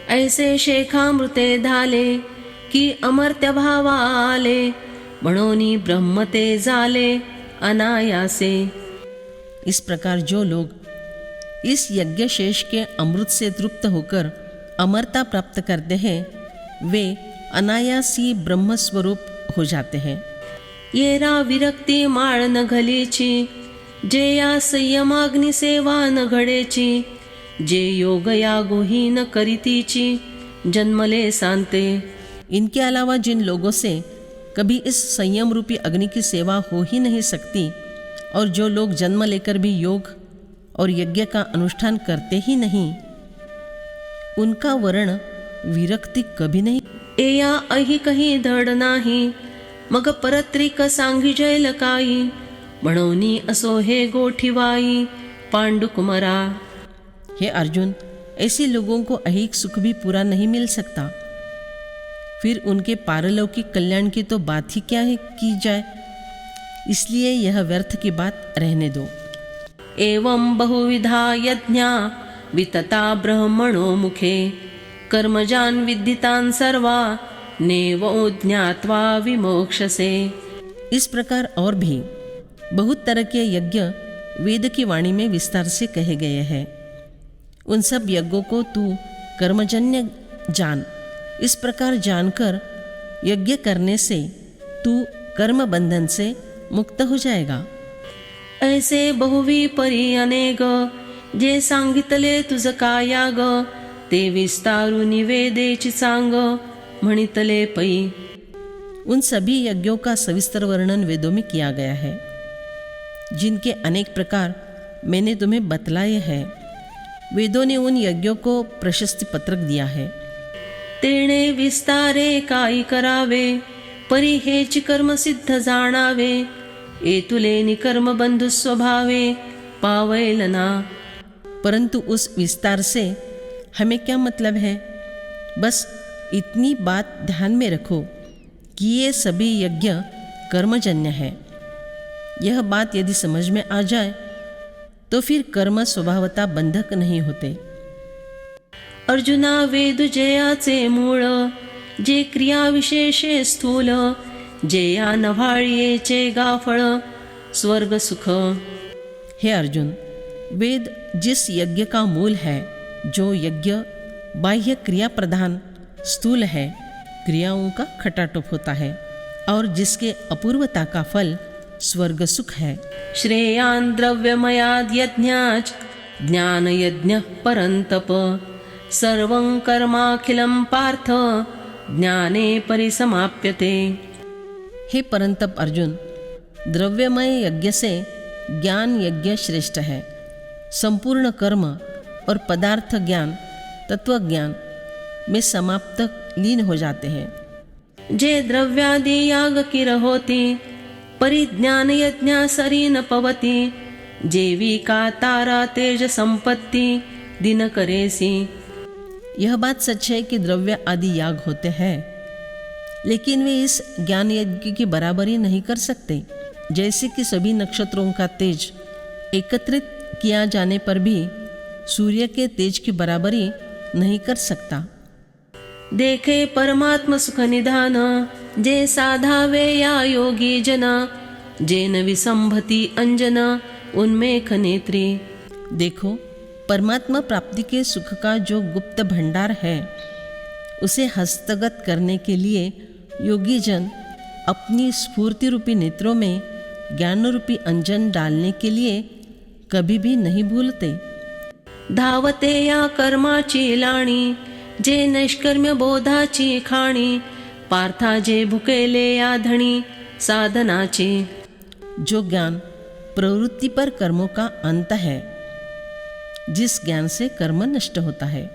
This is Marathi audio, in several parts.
ऐसे शेखामृते धाले की अमर्त्य भावा आले, म्हणोनी ब्रह्म ते जाले अनायासे। इस प्रकार जो लोग इस यज्ञ शेष के अमृत से तृप्त होकर अमरता प्राप्त करते हैं, वे अनायासी ब्रह्म स्वरूप हो जाते हैं। येरा विरक्ती माळ न घलीची, जे या संयमाग्नि सेवा न घडेची, जे योग या गोही न करीतीची, जन्मले सांते। इनके अलावा जिन लोगों से कभी इस संयम रूपी अग्नि की सेवा हो ही नहीं सकती, और जो लोग जन्म लेकर भी योग और यज्ञ का अनुष्ठान करते ही नहीं, उनका वर्ण विरक्ति कभी नहीं। एया अहि कही धड नाही, मग परत्रिक सांगी जैल काई, म्हणोनी असो हे गोठीवाई पांडुकुमरा। हे अर्जुन, ऐसे लोगों को ऐहिक सुख भी पूरा नहीं मिल सकता, फिर उनके पारलौकिक कल्याण की तो बात ही क्या है की जाए, इसलिए यह व्यर्थ की बात रहने दो। एवं बहुविधा यज्ञा वितता ब्रह्मणो मुखे, कर्मजान विद्धितान सर्वा नेवो ज्ञात्वा विमोक्षसे। इस प्रकार और भी बहुत तरह के यज्ञ वेद की वाणी में विस्तार से कहे गए हैं। उन सब यज्ञों को तू कर्मजन्य जान। इस प्रकार जानकर यज्ञ करने से तू कर्म बंधन से मुक्त हो जाएगा। ऐसे बहुवी परी अनेक, जे सांगितले तुझ कायाग, ते विस्तारू निवेदेची सांग म्हणितले पै। उन सभी यज्ञों का सविस्तर वर्णन वेदों में किया गया है, जिनके अनेक प्रकार मैंने तुम्हें बतलाए हैं। वेदों ने उन यज्ञों को प्रशस्ति पत्रक दिया है। तेणे विस्तारे काय करावे, परी हेच कर्म सिद्ध जाणावे, एतुले निकर्म बंधु स्वभावे पावैलना। परंतु उस विस्तार से हमें क्या मतलब है? बस इतनी बात ध्यान में रखो कि ये सभी यज्ञ कर्मजन्य है। यह बात यदि समझ में आ जाए तो फिर कर्म स्वभावतः बंधक नहीं होते। अर्जुना वेद जयाचे मूळ, जे क्रिया विशेषे स्थूल, जे या नव्हाळीचे गाफळ स्वर्ग सुख। हे अर्जुन, वेद जिस यज्ञ का मूल है, जो यज्ञ बाह्य क्रिया प्रधान स्थूल है, क्रियाओं का खटाटोप होता है, और जिसके अपूर्वता का फल स्वर्ग सुख है। श्रेयान् द्रव्यमयाद् यज्ञाच् ज्ञान यज्ञ परन्तप, सर्वं कर्माखिलं पार्थ ज्ञाने परिसमाप्यते। हे परंतप अर्जुन, द्रव्यमय यज्ञ से ज्ञान यज्ञ श्रेष्ठ है। संपूर्ण कर्म और पदार्थ ज्ञान तत्व ज्ञान में समाप्त लीन हो जाते हैं। जे द्रव्यादि याग किर होती, परिज्ञान यज्ञ सरी न पवती, जेवी का तारा तेज संपत्ति दिन करेसी। यह बात सच है कि द्रव्य आदि याग होते हैं, लेकिन वे इस ज्ञान यज्ञ की बराबरी नहीं कर सकते। जैसे कि सभी नक्षत्रों का तेज एकत्रित किया जाने पर भी सूर्य के तेज की बराबरी नहीं कर सकता। देखे परमात्म सुख निधान, जे साधावे या योगी जना, जेन विसंभति अंजन उन्मेख नेत्री। देखो, परमात्मा प्राप्ति के सुख का जो गुप्त भंडार है, उसे हस्तगत करने के लिए योगी जन अपनी स्फूर्ति रूपी नेत्रों में ज्ञान रूपी अंजन डालने के लिए कभी भी नहीं भूलते। धावते या कर्माची लाणी, जे नैष्कर्म्य बोधाची खाणी, पार्था जे भुकेले या धणी साधनाची। जो ज्ञान प्रवृत्ति पर कर्मों का अंत है, जिस ज्ञान से कर्म नष्ट होता है,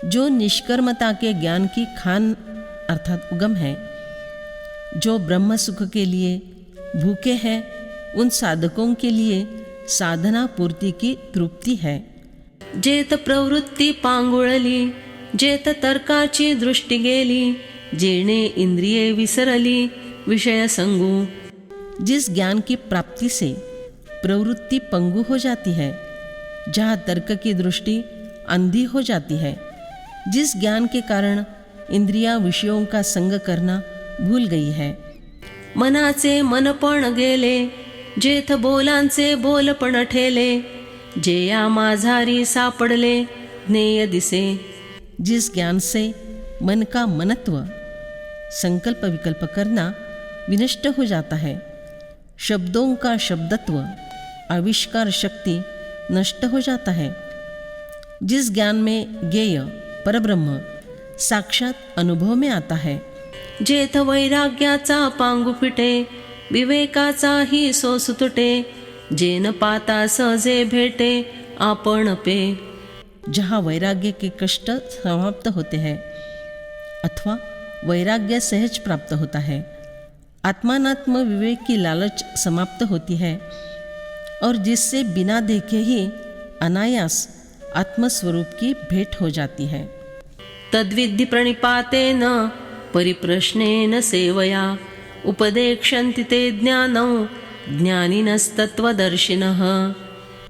जो निष्कर्मता के ज्ञान की खान अर्थात उगम है, जो ब्रह्म सुख के लिए भूखे हैं, उन साधकों के लिए साधना पूर्ति की तृप्ति है। जेत प्रवृत्ती पांगुळली, जेत तर्काची दृष्टी गेली, जेणे इंद्रिये विसरली विषय संगू। जिस ज्ञान की प्राप्ति से प्रवृत्ति पंगु हो जाती है, जहाँ तर्क की दृष्टि अंधी हो जाती है, जिस ज्ञान के कारण इंद्रिया विषयों का संग करना भूल गई है, मनाचे मनपण गेले, जेथ बोलांचे बोलपण ठेले, जे या माझारी सापडले ज्ञेय दिसे. जिस ज्ञान से मन का मनत्व, संकल्प विकल्प करना विनष्ट हो जाता है, शब्दों का शब्दत्व, आविष्कार शक्ति नष्ट हो जाता है, जिस ज्ञान में ज्ञेय परब्रह्म साक्षात अनुभव में आता है, जेथ वैराग्याचा पांगु फिटे, विवेकाचाही सोस तुटे, जेन पाता सहजे भेटे आपण पे. जहाँ वैराग्य के कष्ट समाप्त होते हैं अथवा वैराग्य सहज प्राप्त होता है, आत्मानात्म विवेक की लालच समाप्त होती है और जिससे बिना देखे ही अनायास आत्मस्वरूप की भेंट हो जाती है. तद्विद्धि प्रणिपातेन परिप्रश्नेन सेवया, उपदेक्षन्ति ते ज्ञानौ ज्ञानिनस्तत्वदर्शिनः.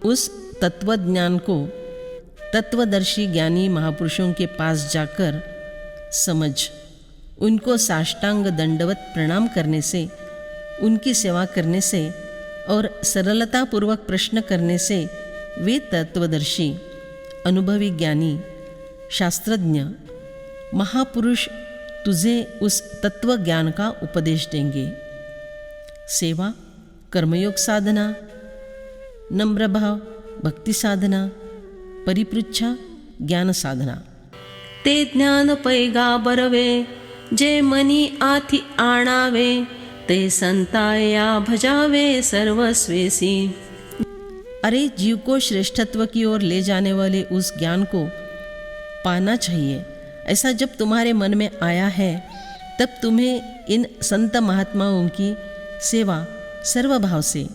उस तत्वज्ञान को तत्वदर्शी ज्ञानी महापुरुषों के पास जाकर समझ, उनको साष्टांग दंडवत प्रणाम करने से, उनकी सेवा करने से और सरलतापूर्वक प्रश्न करने से वे तत्वदर्शी, अनुभवी ज्ञानी, शास्त्रज्ञ महापुरुष तुझे उस तत्व ज्ञान का उपदेश देंगे. सेवा, कर्मयोग साधना, नम्रभाव भक्ति साधना, परिपृच्छा ज्ञान साधना. ते ज्ञान पैगा बरवे, जे मनी आथी आणावे, ते संताया भजावे सर्वस्वेसी. अरे जीव को श्रेष्ठत्व की ओर ले जाने वाले उस ज्ञान को पाना चाहिए. ऐसा जब तुम्हारे मन में आया है, तब तुम्हें इन संत महात्माओं की सेवा सर्वभाव से,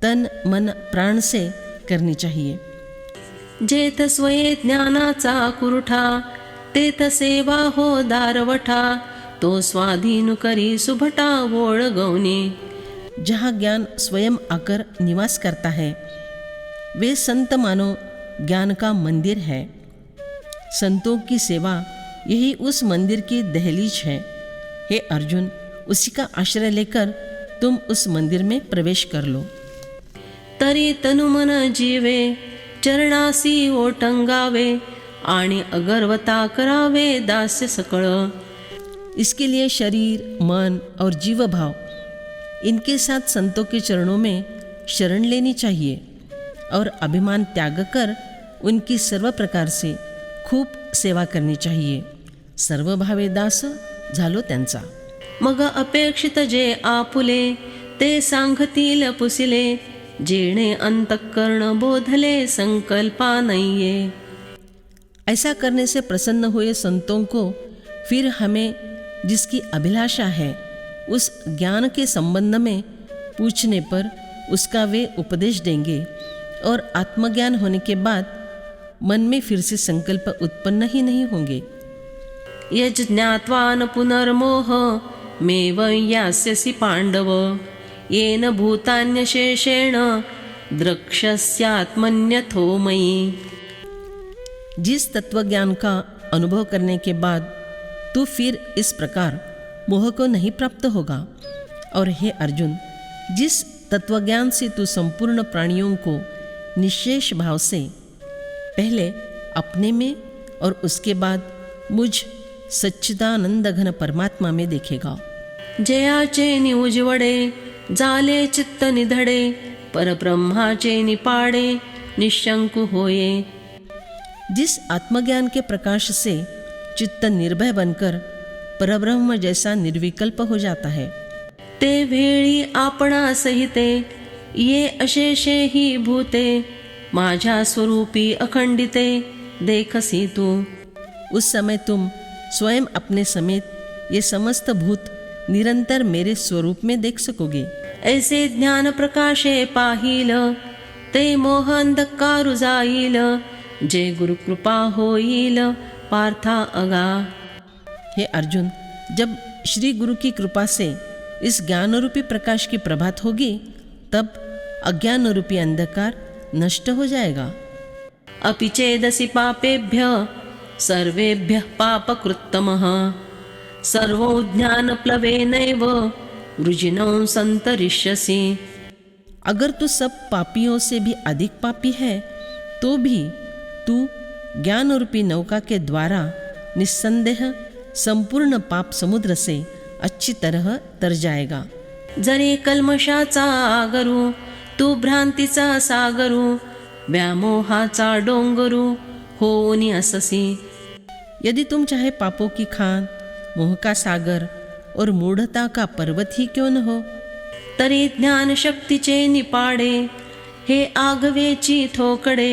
तन मन प्राण से करनी चाहिए. जेथ स्वये ज्ञानाचा कुरुठा, तेथ सेवा हो दारवठा, तो स्वाधीन करी सुभटा वोळ गवणे. जहाँ ज्ञान स्वयं आकर निवास करता है, वे संत मानो ज्ञान का मंदिर है. संतों की सेवा यही उस मंदिर की दहलीज है. हे अर्जुन, उसी का आश्रय लेकर तुम उस मंदिर में प्रवेश कर लो. तरी तनुमन जीवे, चरणासी ओटंगावे, आणि अगर्वता करावे दास्य सकळ. इसके लिए शरीर, मन और जीव भाव, इनके साथ संतों के चरणों में शरण लेनी चाहिए और अभिमान त्याग कर उनकी सर्व प्रकार से खूब सेवा करनी चाहिए. सर्वभावे दास झालो त्यांचा. मग अपेक्षित जे आपुले, ते सांगतील पुसिले, जेणे अंतःकरण बोधले संकल्पा नये. ऐसा करने से प्रसन्न हुए संतों को फिर हमें जिसकी अभिलाषा है, उस ज्ञान के संबंध में पूछने पर उसका वे उपदेश देंगे और आत्मज्ञान होने के बाद मन में फिर से संकल्प उत्पन्न ही नहीं होंगे. यज ज्ञात्वान पुनर्मोह मेव यास्यसि पांडव, येन भूतान्यशेषेण द्रक्ष्यस्यात्मन्यथो मयि. जिस तत्वज्ञान का अनुभव करने के बाद तू फिर इस प्रकार मोह को नहीं प्राप्त होगा. और हे अर्जुन, जिस तत्वज्ञान से तू संपूर्ण प्राणियों को निशेष भाव से पहले अपने में और उसके बाद मुझ सच्चिदानंद घन परमात्मा में देखेगा. जयाचे निउजवडे, जाले चित्त निधडे, परब्रह्माचे निपाडे, निशंकु होये. जिस आत्मज्ञान के प्रकाश से चित्त निर्भय बनकर परब्रह्म जैसा निर्विकल्प हो जाता है, ते वेळी आपणा सहिते, ये अशेषे ही भूते, माझ्या स्वरूपी अखंडिते देखसी तू. उस समय तुम स्वयं अपने समेत ये समस्त भूत निरंतर मेरे स्वरूप में देख सकोगे. ऐसे ज्ञान प्रकाशे पाहिल, ते मोह अंधकारू जाईल, जे गुरुकृपा होईल पार्था अगा. हे अर्जुन, जब श्री गुरु की कृपा से इस ज्ञान रूपी प्रकाश की प्रभात होगी, तब अज्ञान रूपी अंधकार नष्ट हो जाएगा. अपि चेदसि पापेभ्य सर्वेभ्यः पापकृत्तमः सर्वो ज्ञानप्लवेनैव वृजिनौ सन्तरिष्यसि। अगर तू सब पापियों से भी अधिक पापी है तो भी तू ज्ञान रूपी नौका के द्वारा निस्संदेह संपूर्ण पाप समुद्र से अच्छी तरह तर जाएगा। जरी कल्मशाचा आगरू तू भ्रांतीचा सागरू व्यामोहाचा डोंगरू होऊनी अससी। यदि तुम चाहे पापों की खान, मोह का सागर और मूढ़ता का पर्वत ही क्यों न हो, तरी ज्ञान शक्तीचे निपाडे हे आगवेची ठोकड़े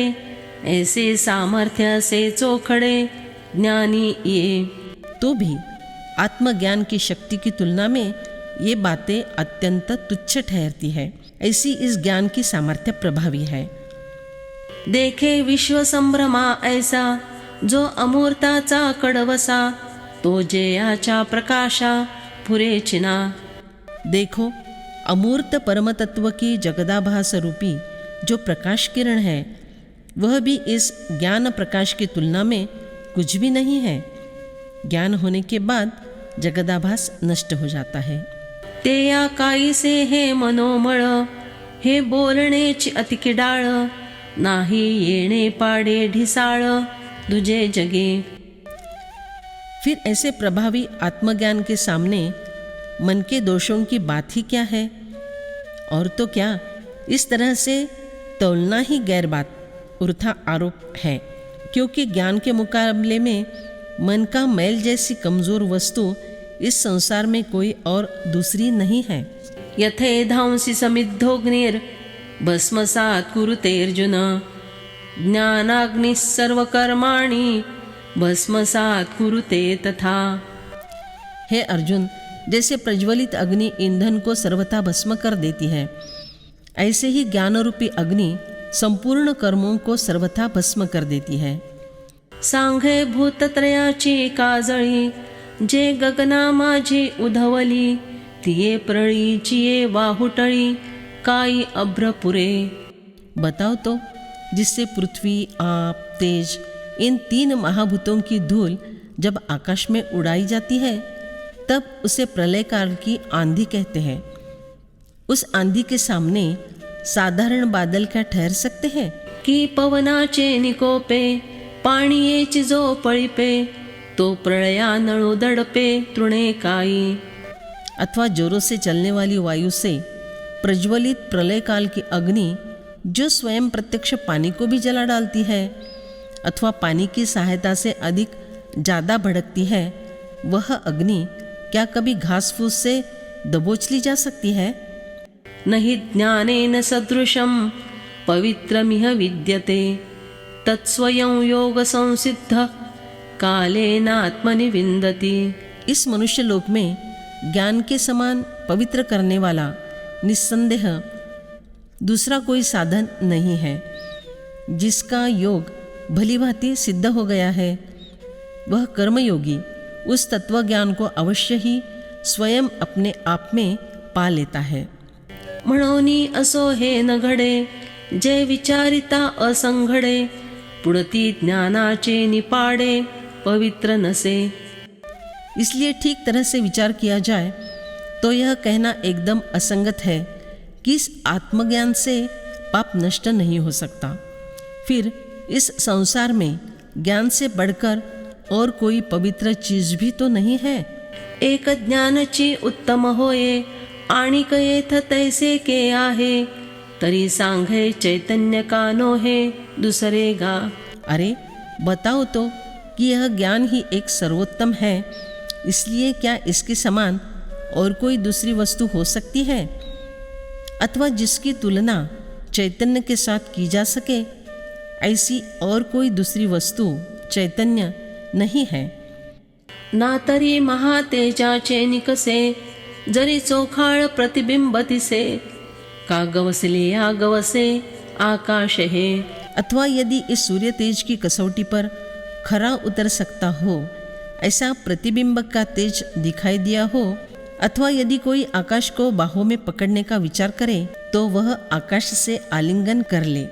ऐसे सामर्थ्य से चोखड़े ज्ञानी ये। तो भी आत्मज्ञान की शक्ति की तुलना में ये बातें अत्यंत तुच्छ ठहरती है। ऐसी इस ज्ञान की सामर्थ्य प्रभावी है। देखे विश्व संभ्रमा ऐसा जो अमूर्ताचा कडवसा तो जयाचा प्रकाशा पुरे चिना। देखो अमूर्त परम तत्व की जगदाभास रूपी जो प्रकाश किरण है वह भी इस ज्ञान प्रकाश की तुलना में कुछ भी नहीं है। ज्ञान होने के बाद जगदाभास नष्ट हो जाता है। ते या काईसे हे मनोमळ हे बोलणेची अतिकिडाळ नाही येणे पाडे ढिसाळ दुजे जगे। फिर ऐसे प्रभावी आत्मज्ञान के सामने मन के दोषों की बात ही क्या है। और तो क्या इस तरह से तौलना ही गैर बात उर्था आरोप है, क्योंकि ज्ञान के मुकाबले में मन का मैल जैसी कमजोर वस्तु इस संसार में कोई और दूसरी नहीं है। यथे धांसी समिद्धोग्निर भस्मसात् कुरुते अर्जुन ज्ञानाग्निः सर्वकर्माणि भस्मसात् कुरुते तथा। हे अर्जुन, जैसे प्रज्वलित अग्नि ईंधन को सर्वथा भस्म कर देती है, ऐसे ही ज्ञान रूपी अग्नि संपूर्ण कर्मों को सर्वथा भस्म कर देती है। सांघे भूतत्रयाची काजळी जे गगना माझी उधवली तिये प्रळीची ये वाहुटळी काई अभ्रपुरे। बताओ तो, जिससे पृथ्वी, आप, तेज इन 3 महाभूतों की धूल जब आकाश में उड़ाई जाती है तब उसे प्रलय काल की आंधी कहते हैं। उस आंधी के सामने साधारण बादल क्या ठहर सकते हैं? की पवनाचे निकोपे पाणीयेची जो पळीपे तो प्रळयानळू दडपे तृणे काई। अथवा जोरों से चलने वाली वायु से प्रज्वलित प्रलय काल की अग्नि जो स्वयं प्रत्यक्ष पानी को भी जला डालती है अथवा पानी की सहायता से अधिक ज़्यादा भड़कती है, वह अग्नि क्या कभी घास फूस से दबोच ली जा सकती है? नहि ज्ञानेन सदृशं पवित्रमिह विद्यते तत्स्वयं योग संसिद्ध कालेनात्मनि विन्दति। इस मनुष्य लोक में ज्ञान के समान पवित्र करने वाला निस्संदेह दूसरा कोई साधन नहीं है। जिसका योग भलीभांति सिद्ध हो गया है वह कर्मयोगी उस तत्वज्ञान को अवश्य ही स्वयं अपने आप में पा लेता है। म्हणोनी असो हे न घडे जे विचारिता असंघडे पुढती ज्ञानाचे निपाडे पवित्र नसे। इसलिए ठीक तरह से विचार किया जाए तो यह कहना एकदम असंगत है कि इस आत्मज्ञान से पाप नष्ट नहीं हो सकता। फिर इस संसार में ज्ञान से बढ़कर और कोई पवित्र चीज भी तो नहीं है। एक ज्ञानची उत्तम होये आणिक येथ तैसे के आहे तरी सांघे चैतन्य का नोहे दुसरे गा। अरे बताओ तो कि यह ज्ञान ही एक सर्वोत्तम है, इसलिए क्या इसके समान और कोई दूसरी वस्तु हो सकती है अथवा जिसकी तुलना चैतन्य के साथ की जा सके? ऐसी और कोई दूसरी वस्तु चैतन्य नहीं है। ना तरी महातेजाचे निकसे जरी चोखाळ प्रतिबिंबतिसे का गवसले या गवसे आकाश है। अथवा यदि इस सूर्य तेज की कसौटी पर खरा उतर सकता हो ऐसा प्रतिबिंब का तेज दिखाई दिया हो, अथवा यदि कोई आकाश को बाहों में पकड़ने का विचार करे तो वह आकाश से आलिंगन कर ले